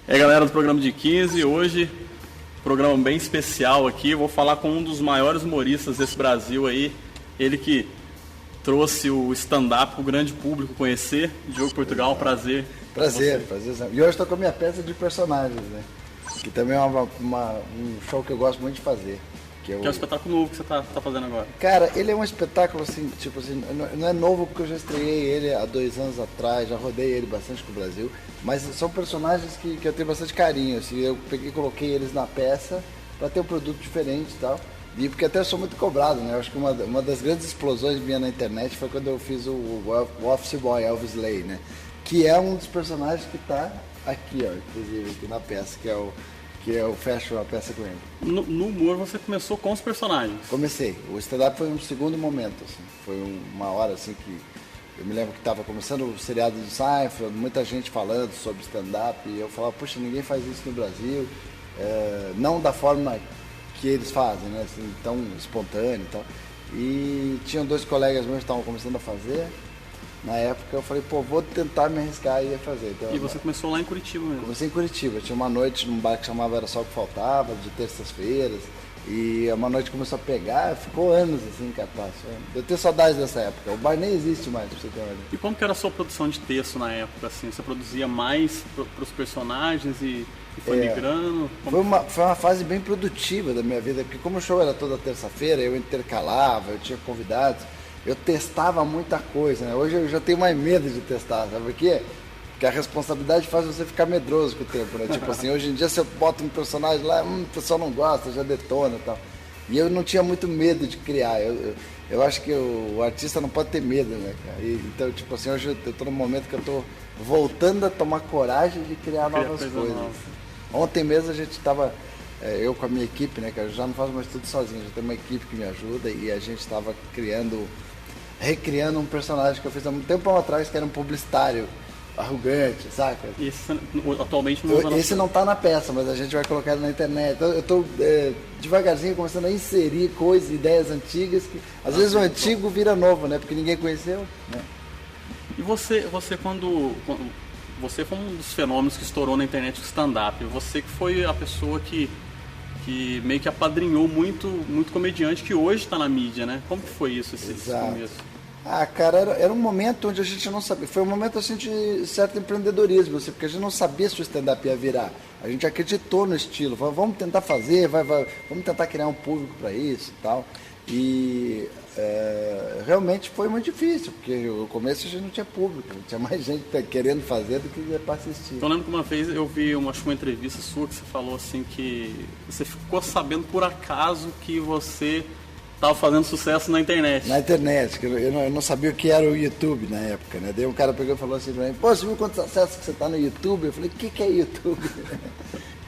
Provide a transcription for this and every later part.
É, galera do programa de 15, hoje, programa bem especial aqui, eu vou falar com um dos maiores humoristas desse Brasil aí, ele que trouxe o stand-up para o grande público conhecer, Diogo Portugal, prazer. Prazer. E hoje estou com a minha peça de personagens, né? Que também é um show que eu gosto muito de fazer. Que é um espetáculo novo que você tá fazendo agora. Cara, ele é um espetáculo assim, tipo assim, não é novo porque eu já estreiei ele há 2 anos atrás, já rodei ele bastante com o Brasil, mas são personagens que eu tenho bastante carinho, assim, eu peguei e coloquei eles na peça para ter um produto diferente e tal, e porque até sou muito cobrado, né, eu acho que uma das grandes explosões minha na internet foi quando eu fiz o Office Boy, Elvis Lay, né, que é um dos personagens que tá aqui, ó, inclusive aqui na peça, que eu fecho a peça com ele. No humor você começou com os personagens? Comecei. O stand-up foi um segundo momento, assim. Foi uma hora, assim, que... Eu me lembro que estava começando o seriado de Seinfeld, muita gente falando sobre stand-up, e eu falava, puxa, ninguém faz isso no Brasil, não da forma que eles fazem, né, assim, tão espontâneo e tal. E tinham 2 colegas meus que estavam começando a fazer. Na época eu falei, pô, vou tentar me arriscar e ia fazer. Então, e você começou lá em Curitiba mesmo? Comecei em Curitiba. Tinha uma noite num bar que chamava Era Só o que Faltava, de terças-feiras. E uma noite começou a pegar, ficou anos assim, capaz. Eu tenho saudades dessa época. O bar nem existe mais, pra você ter uma ideia. E como que era a sua produção de texto na época? Assim? Você produzia mais pros personagens e foi migrando? Foi uma fase bem produtiva da minha vida, porque como o show era toda terça-feira, eu intercalava, eu tinha convidados. Eu testava muita coisa, né? Hoje eu já tenho mais medo de testar, sabe por quê? Porque a responsabilidade faz você ficar medroso com o tempo, né? Tipo assim, hoje em dia se eu boto um personagem lá, o pessoal não gosta, já detona e tal. E eu não tinha muito medo de criar. Eu acho que o artista não pode ter medo, né, cara? Então, tipo assim, hoje eu tô num momento que eu tô voltando a tomar coragem de criar novas coisas. Nova. Ontem mesmo a gente tava... eu com a minha equipe, né, que eu já não faço mais tudo sozinho, já tenho uma equipe que me ajuda e a gente estava recriando um personagem que eu fiz há muito tempo atrás, que era um publicitário arrogante, saca? Esse atualmente não usa. Esse não tá na peça, mas a gente vai colocar ele na internet. Eu tô devagarzinho começando a inserir coisas, ideias antigas, que às vezes o antigo vira novo, né, porque ninguém conheceu, né? E você quando você foi um dos fenômenos que estourou na internet do stand-up. Você que foi a pessoa que meio que apadrinhou muito comediante que hoje está na mídia, né? Como que foi isso, esse começo? Ah, cara, era um momento onde a gente não sabia. Foi um momento assim de certo empreendedorismo, assim, porque a gente não sabia se o stand-up ia virar. A gente acreditou no estilo, falou, vamos tentar fazer, vamos tentar criar um público para isso e tal. E realmente foi muito difícil, porque no começo a gente não tinha público, tinha mais gente querendo fazer do que para assistir. Eu lembro que uma vez eu vi acho uma entrevista sua que você falou assim que você ficou sabendo por acaso que você estava fazendo sucesso na internet. Na internet, que eu não sabia o que era o YouTube na época, né? Daí um cara pegou e falou assim pra mim, pô, você viu quantos acessos que você tá no YouTube? Eu falei, o que é YouTube?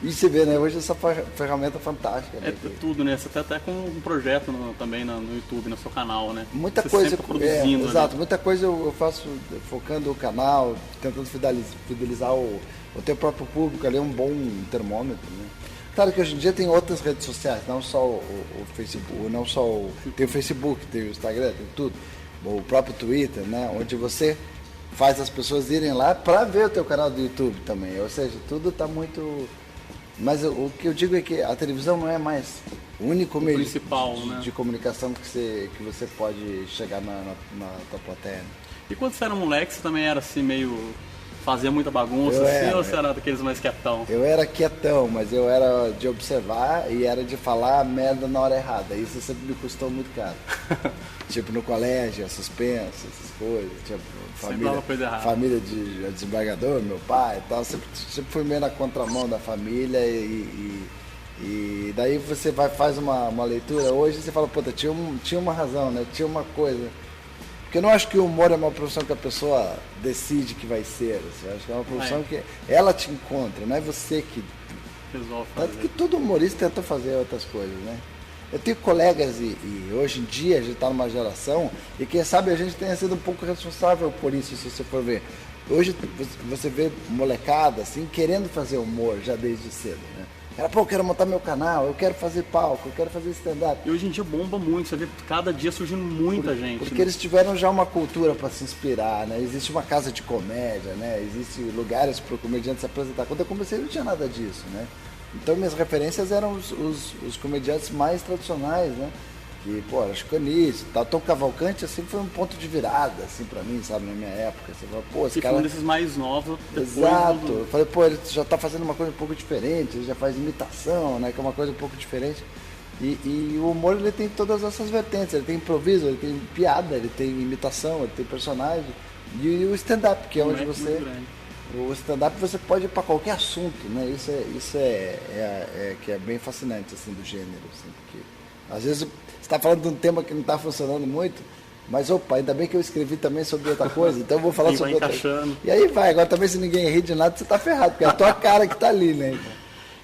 E você vê, né? Hoje essa ferramenta fantástica. Né? Tudo, né? Você tá até com um projeto também no YouTube, no seu canal, né? Muita você coisa produzindo. Exato, muita coisa eu faço focando o canal, tentando fidelizar o teu próprio público, ali é um bom termômetro, né? Claro que hoje em dia tem outras redes sociais, não só o Facebook, tem o Facebook, tem o Instagram, tem tudo. O próprio Twitter, né? Onde você faz as pessoas irem lá para ver o teu canal do YouTube também. Ou seja, tudo está muito... Mas o que eu digo é que a televisão não é mais o único meio principal, de comunicação que você pode chegar na tua plateia. E quando você era moleque, você também era assim meio... Fazia muita bagunça assim, ou você era daqueles mais quietão? Eu era quietão, mas eu era de observar e era de falar merda na hora errada. Isso sempre me custou muito caro. Tipo no colégio, suspenso, essas coisas. Tipo, família de desembargador, meu pai e tal. Sempre fui meio na contramão da família e daí você faz uma leitura. Hoje você fala, puta, tinha uma razão, né? Tinha uma coisa. Porque eu não acho que o humor é uma profissão que a pessoa decide que vai ser. Assim. Eu acho que é uma profissão que ela te encontra, não é você que resolve fazer. Tanto que todo humorista tenta fazer outras coisas, né? Eu tenho colegas e hoje em dia a gente está numa geração e quem sabe a gente tenha sido um pouco responsável por isso, se você for ver. Hoje você vê molecada assim, querendo fazer humor já desde cedo, né? Era, pô, eu quero montar meu canal, eu quero fazer palco, eu quero fazer stand-up. E hoje em dia bomba muito, você vê cada dia surgindo muita gente. Porque né? eles tiveram já uma cultura para se inspirar, né? Existe uma casa de comédia, né? Existem lugares para o comediante se apresentar. Quando eu comecei não tinha nada disso, né? Então minhas referências eram os comediantes mais tradicionais, né? Que, pô, era Chicanício, tal. Tom Cavalcante, assim, foi um ponto de virada, assim, pra mim, sabe, na minha época. Você fala, pô, esse E cara... foi um desses mais novos. Exato. Eu falei, pô, ele já tá fazendo uma coisa um pouco diferente, ele já faz imitação, né, que é uma coisa um pouco diferente. E o humor, ele tem todas essas vertentes, ele tem improviso, ele tem piada, ele tem imitação, ele tem personagem. E o stand-up, que é onde você... O stand-up você pode ir para qualquer assunto, né? Isso que é bem fascinante, assim, do gênero, assim, porque às vezes você está falando de um tema que não está funcionando muito, mas opa, ainda bem que eu escrevi também sobre outra coisa, então eu vou falar sobre outra coisa. E aí vai, agora também se ninguém rir de nada, você está ferrado, porque é a tua cara que está ali, né? Então.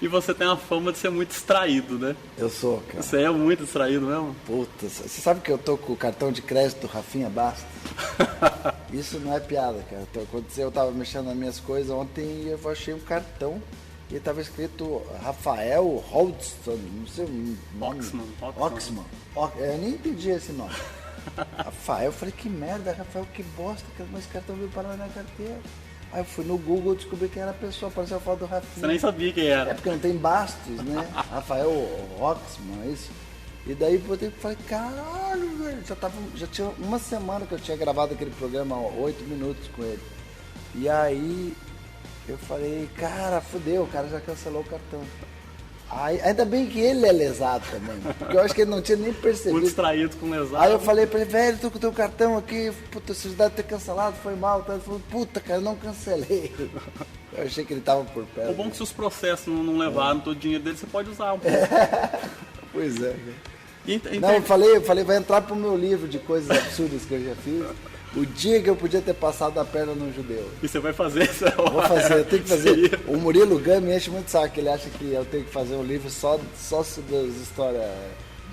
E você tem a fama de ser muito distraído, né? Eu sou, cara. Você é muito distraído mesmo? Puta, você sabe que eu tô com o cartão de crédito Rafinha Bastos? Isso não é piada, cara. Eu tava mexendo nas minhas coisas ontem e eu achei um cartão e estava escrito Rafael Holdston, não sei o nome. Oxman. Eu nem entendi esse nome. Rafael, eu falei, que merda, Rafael, que bosta, mas esse cartão veio parar na minha carteira. Aí eu fui no Google e descobri quem era a pessoa, apareceu a foto do Rafinha. Você nem sabia quem era. É porque não tem Bastos, né? Rafael Oxman, é isso. E daí eu falei, caralho, velho, já tinha uma semana que eu tinha gravado aquele programa, 8 minutos com ele. E aí eu falei, cara, fudeu, o cara já cancelou o cartão. Aí, ainda bem que ele é lesado também, porque eu acho que ele não tinha nem percebido. Muito distraído com lesado. Aí eu falei pra ele, velho, tô com o teu cartão aqui, puta, você deve ter cancelado, foi mal. Ele falou, puta, cara, eu não cancelei. Eu achei que ele tava por perto. O bom é que se os processos não levaram todo o dinheiro dele, você pode usar um pouco. Pois é, cara. Não, eu falei, vai entrar pro meu livro de coisas absurdas que eu já fiz. O dia que eu podia ter passado a perna num judeu. E você vai fazer isso? Vou fazer, eu tenho que fazer. O Murilo Gun me enche muito saco, ele acha que eu tenho que fazer um livro só sobre as histórias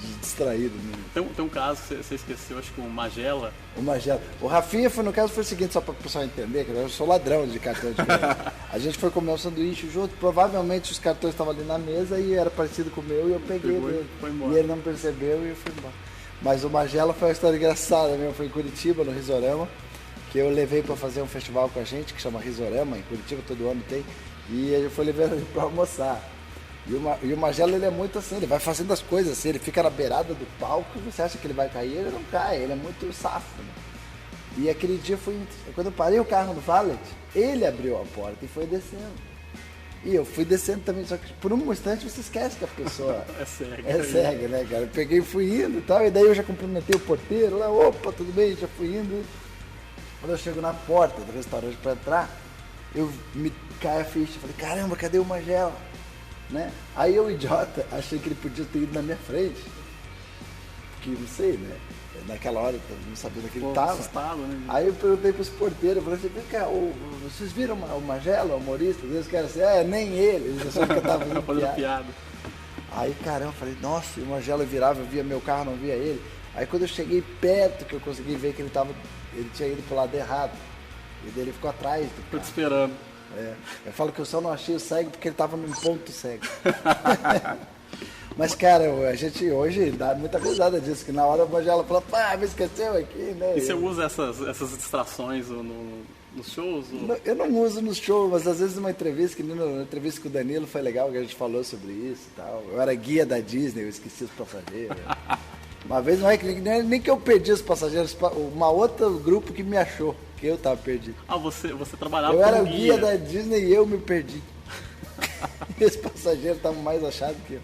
de distraído. Né? Tem um caso que você esqueceu, acho que o Magela. O Magela. O Rafinha, foi o seguinte, só para o pessoal entender, que eu sou ladrão de cartão de crédito. A gente foi comer um sanduíche junto, provavelmente os cartões estavam ali na mesa e era parecido com o meu e eu peguei dele. E ele não percebeu e eu fui embora. Mas o Magela foi uma história engraçada mesmo, foi em Curitiba, no Risorama, que eu levei para fazer um festival com a gente, que chama Risorama, em Curitiba, todo ano tem, e ele foi levando ele para almoçar. E o Magela, ele é muito assim, ele vai fazendo as coisas assim, ele fica na beirada do palco, e você acha que ele vai cair, ele não cai, ele é muito safo. Né? E aquele dia, quando eu parei o carro no valet, ele abriu a porta e foi descendo. E eu fui descendo também, só que por um instante você esquece que a pessoa é cega. É cega, né, cara? Eu peguei e fui indo e tal, e daí eu já cumprimentei o porteiro lá, opa, tudo bem, já fui indo. Quando eu chego na porta do restaurante para entrar, eu me caio a ficha, falei, caramba, cadê o Magela? Né? Aí eu, idiota, achei que ele podia ter ido na minha frente, porque não sei, né? Naquela hora, eu não sabia onde ele estava. Né? Aí eu perguntei para os porteiros, eu falei assim, vem cá, vocês viram o Magela, o humorista? Eles querem assim, nem ele, eles acharam que eu estava fazendo piada. Aí, caramba, eu falei, nossa, o Magela virava, eu via meu carro, não via ele. Aí quando eu cheguei perto, que eu consegui ver que ele tinha ido pro lado errado. E daí ele ficou atrás do carro. Tô te esperando. Eu falo que eu só não achei o cego porque ele estava num ponto cego. Mas, cara, a gente hoje dá muita risada disso, que na hora o Magela fala, pá, me esqueceu aqui, né? E você usa essas distrações nos shows? Ou... Eu não uso nos shows, mas às vezes numa entrevista, que na entrevista com o Danilo foi legal, que a gente falou sobre isso e tal. Eu era guia da Disney, eu esqueci os passageiros. Uma vez, não é nem que eu perdi os passageiros, uma outra grupo que me achou, que eu tava perdido. Ah, você trabalhava como guia? Eu era o guia da Disney e eu me perdi. E os passageiros estavam mais achados que eu.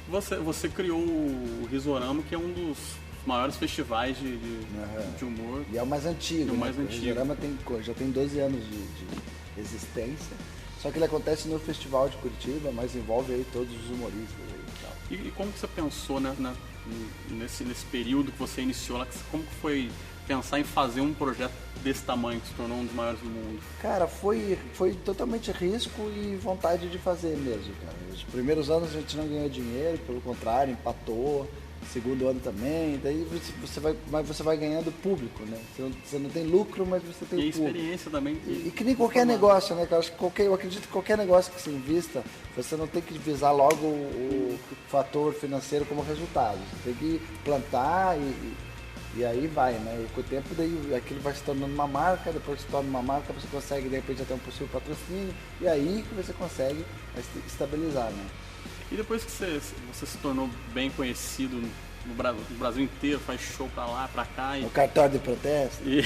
Você criou o Risorama, que é um dos maiores festivais de humor. E é o mais antigo. O mais antigo. O Risorama já tem 12 anos de existência. Só que ele acontece no Festival de Curitiba, mas envolve aí todos os humoristas. Aí e tal. E como que você pensou, né, nesse período que você iniciou lá? Como que foi pensar em fazer um projeto desse tamanho, que se tornou um dos maiores do mundo? Cara, foi totalmente risco e vontade de fazer mesmo, cara. Os primeiros anos a gente não ganhou dinheiro, pelo contrário, empatou. segundo ano também, daí você vai ganhando público, né? Você não tem lucro, mas você tem e público. experiência também. E que nem qualquer negócio, né? Eu acredito que qualquer negócio que você invista, você não tem que visar logo o fator financeiro como resultado. Você tem que plantar e aí vai, né? E com o tempo daí aquilo vai se tornando uma marca, depois se torna uma marca, você consegue de repente até um possível patrocínio, e aí que você consegue estabilizar, né? E depois que você se tornou bem conhecido no Brasil inteiro, faz show pra lá, pra cá. O cartório de protesto. E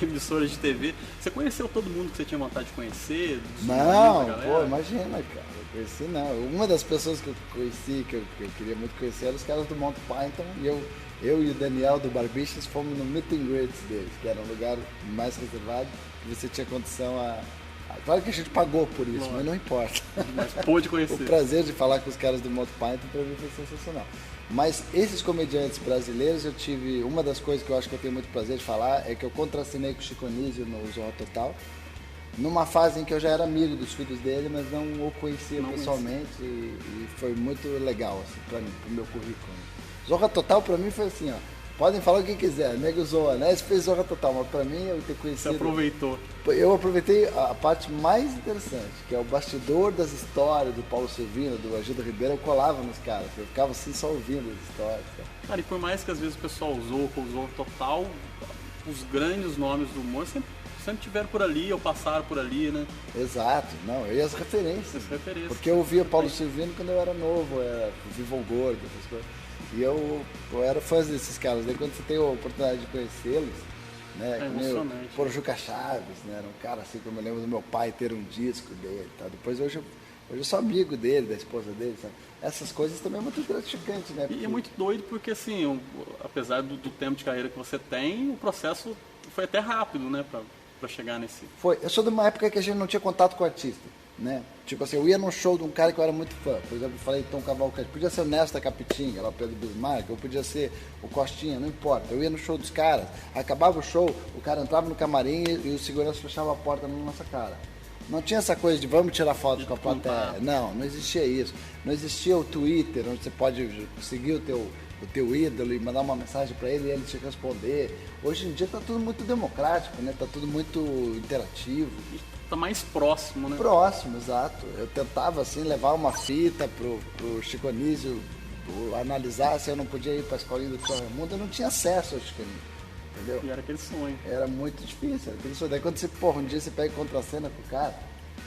emissoras de TV. Você conheceu todo mundo que você tinha vontade de conhecer? Não, pô, imagina, cara. Eu conheci não. Uma das pessoas que eu conheci, que eu queria muito conhecer, eram os caras do Monty Python. E eu e o Daniel do Barbichas fomos no meet and greet deles, que era um lugar mais reservado, que você tinha condição a... Claro que a gente pagou por isso, mas não importa. Mas pôde conhecer. O prazer de falar com os caras do Monty Python para mim foi sensacional. Mas esses comediantes brasileiros, eu tive... Uma das coisas que eu acho que eu tenho muito prazer de falar é que eu contracenei com o Chico Anísio no Zorra Total, numa fase em que eu já era amigo dos filhos dele, mas não o conhecia pessoalmente e foi muito legal, assim, para mim, pro meu currículo. Zorra Total para mim foi assim, ó. Podem falar o que quiser, nego zoa, né? Esse fez Zorra Total, mas pra mim eu ter conhecido... Você aproveitou. Eu aproveitei a parte mais interessante, que é o bastidor das histórias do Paulo Silvino, do Agildo Ribeiro, eu colava nos caras, eu ficava assim só ouvindo as histórias. Cara, e por mais que às vezes o pessoal usou o Zorra Total, os grandes nomes do humor sempre tiveram por ali ou passaram por ali, né? Exato, não, e as referências. Porque eu né? ouvia Paulo Silvino quando eu era novo, Vivo o Gordo, essas coisas. E eu era fã desses caras. Daí quando você tem a oportunidade de conhecê-los, né? É emocionante. Porujuca Chaves, né? Era um cara assim, como eu lembro do meu pai ter um disco dele e tal. Depois hoje eu sou amigo dele, da esposa dele, sabe? Essas coisas também é muito gratificante, né? Porque... E é muito doido porque assim, apesar do tempo de carreira que você tem, o processo foi até rápido, né? Pra chegar nesse... Foi. Eu sou de uma época que a gente não tinha contato com o artista, né? Tipo assim, eu ia num show de um cara que eu era muito fã. Por exemplo, eu falei Tom Cavalcante. Podia ser o Nesta Capitinga, lá o Pedro Bismarck, ou podia ser o Costinha, não importa. Eu ia no show dos caras, acabava o show, o cara entrava no camarim e o segurança fechava a porta na nossa cara. Não tinha essa coisa de vamos tirar foto com a plateia. Não existia isso. Não existia o Twitter, onde você pode seguir o teu ídolo e mandar uma mensagem para ele e ele te responder. Hoje em dia está tudo muito democrático, né? Está tudo muito interativo. Está mais próximo, né? Próximo, exato. Eu tentava assim levar uma fita pro Chico Anísio analisar se eu não podia ir para a escolinha do São Raimundo. Eu não tinha acesso ao Chico Anísio, entendeu? E era aquele sonho. Era muito difícil, era aquele sonho. Daí quando você, um dia você pega contracena com o cara,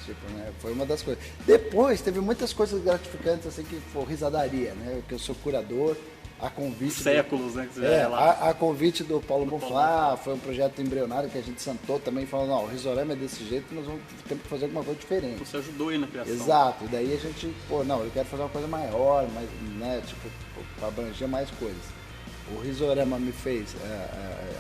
tipo, né? Foi uma das coisas. Depois teve muitas coisas gratificantes assim que foi risadaria, né? Que eu sou curador. A convite séculos, né? A convite do Paulo Bonfá, foi um projeto embrionário que a gente sentou também falando, não, o Risorama é desse jeito, nós temos que fazer alguma coisa diferente. Você ajudou aí na criação. Exato, e daí a gente, eu quero fazer uma coisa maior, mais, né, tipo, para abranger mais coisas. O Risorama me fez,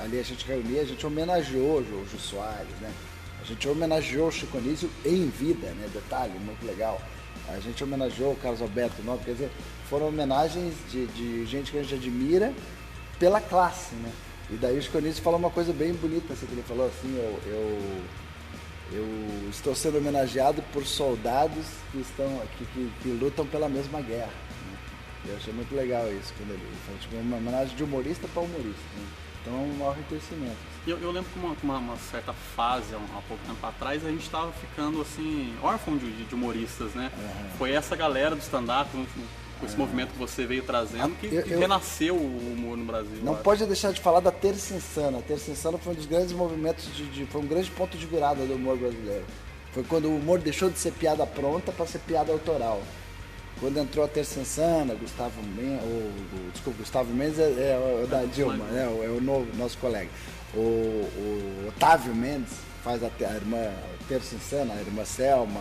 ali a gente reunia, a gente homenageou o Jô Soares, né? A gente homenageou o Chico Anísio em vida, né? Detalhe, muito legal. A gente homenageou o Carlos Alberto Nobre, quer dizer, foram homenagens de gente que a gente admira pela classe, né? E daí o Chico Anísio falou uma coisa bem bonita, assim, que ele falou assim, eu estou sendo homenageado por soldados que lutam pela mesma guerra. Né? Eu achei muito legal isso, quando ele falou, tipo, uma homenagem de humorista para humorista, né? Então é um maior reconhecimento. Eu lembro que uma certa fase, há pouco tempo atrás, a gente estava ficando assim, órfão de humoristas, né? Uhum. Foi essa galera do stand-up, com esse movimento que você veio trazendo, que renasceu o humor no Brasil. Não pode deixar de falar da Terça Insana. A Terça Insana foi um dos grandes movimentos, foi um grande ponto de virada do humor brasileiro. Foi quando o humor deixou de ser piada pronta para ser piada autoral. Quando entrou a Terça Insana, Gustavo Mendes é o da Dilma, né? É o nosso colega. O Otávio Mendes faz a irmã Terça Insana, a irmã Selma,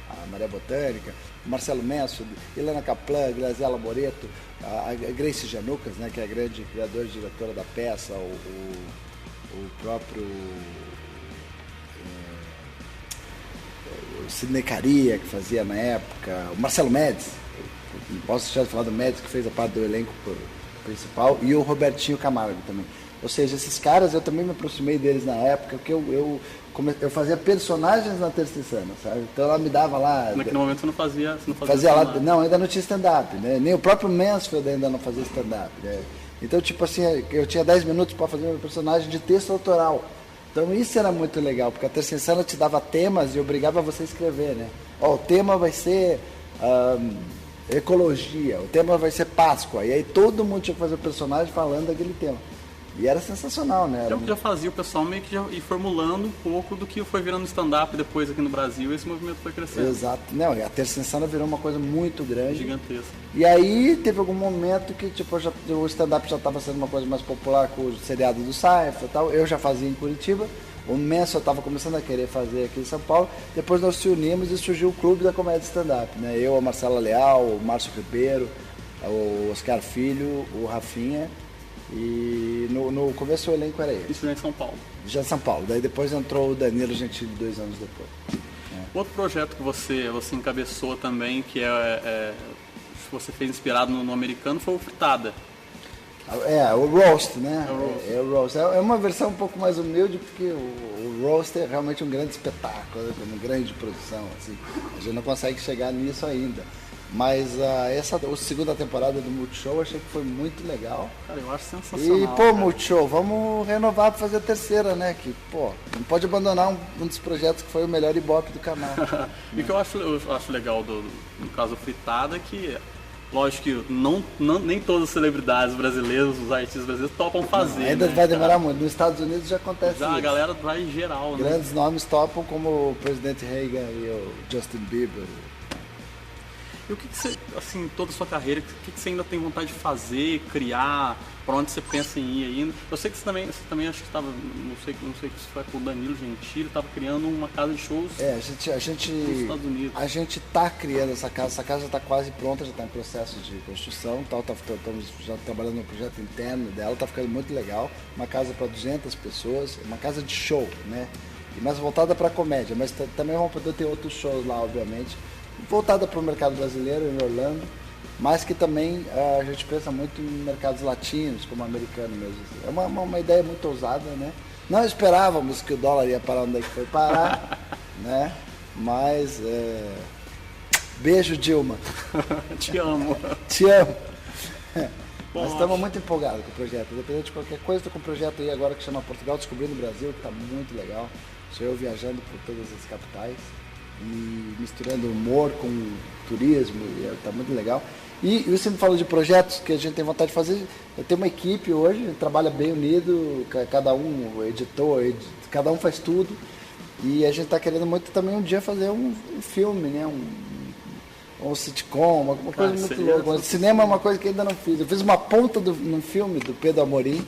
a Maria Botânica, Marcelo Messo, Helena Kaplan, Graziela Moreto, a Grace Janucas, né, que é a grande criadora e diretora da peça, o próprio o Sidney Caria, que fazia na época, o Marcelo Médici, não posso deixar de falar do Médici, que fez a parte do elenco principal, e o Robertinho Camargo também. Ou seja, esses caras, eu também me aproximei deles na época, porque eu eu fazia personagens na Terça Insana, sabe? Então ela me dava lá... Naquele momento você não fazia fazia lá, não, ainda não tinha stand-up, né? Nem o próprio Mansfield ainda não fazia stand-up, né? Então, tipo assim, eu tinha 10 minutos para fazer um personagem de texto autoral. Então isso era muito legal, porque a Terça Insana te dava temas e obrigava você a escrever, né? Ó, o tema vai ser ecologia, o tema vai ser Páscoa. E aí todo mundo tinha que fazer o personagem falando daquele tema. E era sensacional, né? Eu já fazia o pessoal meio que já ir formulando um pouco do que foi virando stand-up depois aqui no Brasil, e esse movimento foi crescendo. Exato. Não, e a Terça Insana virou uma coisa muito grande. Gigantesca. E aí teve algum momento que tipo, o stand-up já estava sendo uma coisa mais popular com o seriado do Seinfeld e tal. Eu já fazia em Curitiba. O Menso estava começando a querer fazer aqui em São Paulo. Depois nós se unimos e surgiu o Clube da Comédia Stand-up, né? Eu, a Marcela Leal, o Márcio Ribeiro, o Oscar Filho, o Rafinha. E no começo o elenco era esse. Isso já em São Paulo. Já em São Paulo. Daí depois entrou o Danilo Gentili 2 anos depois. Outro projeto que você encabeçou também, que você fez inspirado no americano, foi o Fritada. O Roast, né? É o Roast. É uma versão um pouco mais humilde, porque o Roast é realmente um grande espetáculo, né? Uma grande produção. Assim. A gente não consegue chegar nisso ainda. Mas a segunda temporada do Multishow eu achei que foi muito legal. Cara, eu acho sensacional. E, pô, Multishow, vamos renovar para fazer a terceira, né? Que, pô, não pode abandonar um dos projetos que foi o melhor Ibope do canal. E o que eu acho legal no caso Fritada é que, lógico que nem todas as celebridades brasileiras, os artistas brasileiros topam fazer. Ainda né, vai demorar muito. Nos Estados Unidos já acontece já isso. A galera vai em geral, né? Grandes nomes topam, como o presidente Reagan e o Justin Bieber. E o que você, assim, toda a sua carreira, o que você ainda tem vontade de fazer, criar, para onde você pensa em ir ainda? Eu sei que você também acho que estava, não sei se foi com o Danilo Gentili, estava criando uma casa de shows a gente nos Estados Unidos. A gente está criando essa casa já está quase pronta, já está em processo de construção, estamos já trabalhando no projeto interno dela, está ficando muito legal, uma casa para 200 pessoas, uma casa de show, né? Mas voltada para comédia, mas também vamos poder ter outros shows lá, obviamente. Voltada para o mercado brasileiro em Orlando, mas que também a gente pensa muito em mercados latinos, como americano mesmo. É uma ideia muito ousada, né? Não esperávamos que o dólar ia parar onde é que foi parar, né? Mas, beijo, Dilma. Te amo. Te amo. Bom, nós estamos muito empolgados com o projeto. Independente de qualquer coisa, estou com um projeto aí agora que chama Portugal Descobrindo o Brasil, que está muito legal. Sou eu viajando por todas as capitais e misturando humor com turismo, e está muito legal. E você me falou de projetos que a gente tem vontade de fazer. Eu tenho uma equipe hoje, a gente trabalha bem unido, cada um, o editor, cada um faz tudo. E a gente está querendo muito também um dia fazer um filme, né? Um sitcom, uma coisa muito louca. Cinema é uma coisa que ainda não fiz. Eu fiz uma ponta num filme do Pedro Amorim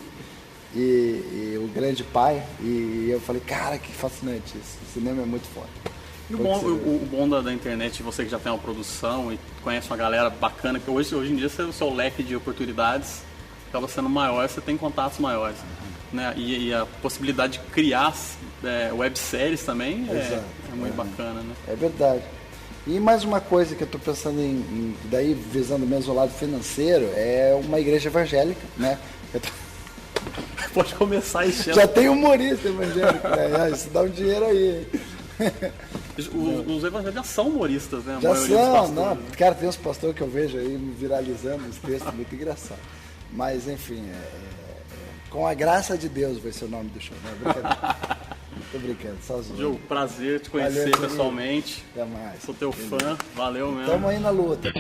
e O Grande Pai, e eu falei, cara, que fascinante isso. O cinema é muito foda. E o bom da internet, você que já tem uma produção e conhece uma galera bacana, que hoje em dia o seu leque de oportunidades acaba sendo maior, você tem contatos maiores. Né? E a possibilidade de criar webséries também é muito bacana. Né? É verdade. E mais uma coisa que eu estou pensando daí visando mesmo o lado financeiro, é uma igreja evangélica, né? Pode começar enchendo. Já tem humorista evangélico, né? Isso dá um dinheiro aí. Os evangélicos já são humoristas, né? Já são, não. Cara, tem uns pastores que eu vejo aí viralizando os textos, muito engraçado. Mas, enfim, com a graça de Deus vai ser o nome do show, né? Tô brincando, só zoando. Gil, prazer te conhecer pessoalmente. Até mais. Sou teu fã, valeu mesmo. Tamo aí na luta.